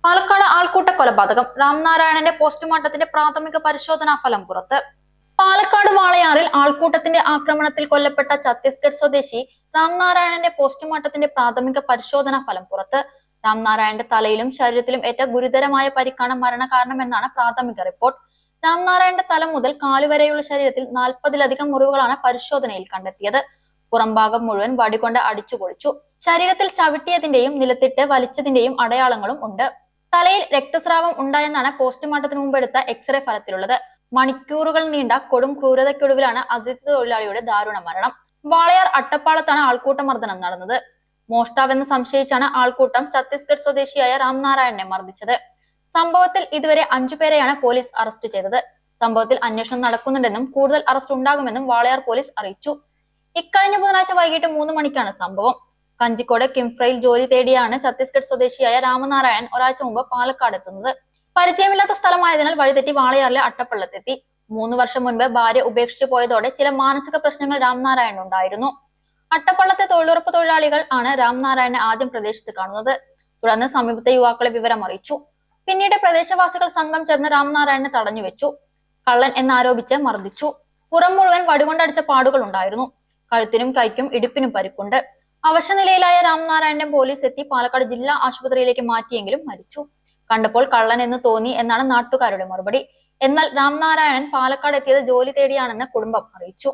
പാലക്കാട് ആൾക്കൂട്ട കൊലപാതകം രാംനാരായണന്റെ പോസ്റ്റ്മോർട്ടത്തിന്റെ പ്രാഥമിക പരിശോധനാ ഫലം പുറത്ത്. പാലക്കാട് വാളയാറിൽ ആൾക്കൂട്ടത്തിന്റെ ആക്രമണത്തിൽ കൊല്ലപ്പെട്ട ഛത്തീസ്ഗഡ് സ്വദേശി രാംനാരായണന്റെ പോസ്റ്റ്മോർട്ടത്തിന്റെ പ്രാഥമിക പരിശോധനാ ഫലം പുറത്ത്. രാംനാരായണന്റെ തലയിലും ശരീരത്തിലും ഏറ്റ ഗുരുതരമായ പരിക്കാണ് മരണകാരണമെന്നാണ് പ്രാഥമിക റിപ്പോർട്ട്. രാംനാരായണന്റെ തല മുതൽ കാലുവരെയുള്ള ശരീരത്തിൽ 40-ലധികം മുറിവുകളാണ് പരിശോധനയിൽ കണ്ടെത്തിയത്. പുറംഭാഗം മുഴുവൻ വടികൊണ്ട് അടിച്ചു പൊളിച്ചു. ശരീരത്തിൽ ചവിട്ടിയതിന്റെയും നിലത്തിട്ട് വലിച്ചതിന്റെയും അടയാളങ്ങളും ഉണ്ട്. തലയിൽ രക്തസ്രാവം ഉണ്ടായെന്നാണ് പോസ്റ്റ്മോർട്ടത്തിന് മുമ്പെടുത്ത എക്സ്റേ ഫലത്തിലുള്ളത്. മണിക്കൂറുകൾ നീണ്ട കൊടും ക്രൂരതയ്ക്കൊടുവിലാണ് അതിഥി തൊഴിലാളിയുടെ ദാരുണ മരണം. വാളയാർ അട്ടപ്പാളത്താണ് ആൾക്കൂട്ട മർദ്ദനം നടന്നത്. മോഷ്ടാവെന്ന് സംശയിച്ചാണ് ആൾക്കൂട്ടം ഛത്തീസ്ഗഡ് സ്വദേശിയായ രാംനാരായണനെ മർദ്ദിച്ചത്. സംഭവത്തിൽ ഇതുവരെ 5 പേരെയാണ് പോലീസ് അറസ്റ്റ് ചെയ്തത്. സംഭവത്തിൽ അന്വേഷണം നടക്കുന്നുണ്ടെന്നും കൂടുതൽ അറസ്റ്റ് ഉണ്ടാകുമെന്നും വാളയാർ പോലീസ് അറിയിച്ചു. ഇക്കഴിഞ്ഞ ബുധനാഴ്ച വൈകിട്ട് 3 മണിക്കാണ് സംഭവം. കഞ്ചിക്കോട് കിംഫ്രയിൽ ജോലി തേടിയാണ് ഛത്തീസ്ഗഡ് സ്വദേശിയായ രാമനാരായണൻ ഒരാഴ്ച മുമ്പ് പാലക്കാട് എത്തുന്നത്. പരിചയമില്ലാത്ത സ്ഥലമായതിനാൽ വഴിതെറ്റി വാളയാറിലെ അട്ടപ്പള്ളത്തെത്തി. 3 വർഷം മുൻപ് ഭാര്യ ഉപേക്ഷിച്ചു പോയതോടെ ചില മാനസിക പ്രശ്നങ്ങൾ രാംനാരായണൻ ഉണ്ടായിരുന്നു. അട്ടപ്പള്ളത്തെ തൊഴിലുറപ്പ് തൊഴിലാളികൾ ആണ് രാംനാരായണനെ ആദ്യം പ്രദേശത്ത് കാണുന്നത്. തുടർന്ന് സമീപത്തെ യുവാക്കളെ വിവരം അറിയിച്ചു. പിന്നീട് പ്രദേശവാസികൾ സംഘം ചേർന്ന് രാംനാരായണനെ തടഞ്ഞു വെച്ചു. കള്ളൻ എന്നാരോപിച്ച് മർദ്ദിച്ചു. പുറം മുഴുവൻ വടികൊണ്ടടിച്ച പാടുകൾ ഉണ്ടായിരുന്നു. കഴുത്തിനും കൈക്കും ഇടുപ്പിനും പരിക്കുണ്ട്. അവശനിലയിലായ രാംനാരായണനെ പോലീസ് എത്തി പാലക്കാട് ജില്ലാ ആശുപത്രിയിലേക്ക് മാറ്റിയെങ്കിലും മരിച്ചു. കണ്ടപ്പോൾ കള്ളൻ എന്ന് തോന്നി എന്നാണ് നാട്ടുകാരുടെ മറുപടി. എന്നാൽ രാംനാരായണൻ പാലക്കാട് എത്തിയത് ജോലി തേടിയാണെന്ന് കുടുംബം അറിയിച്ചു.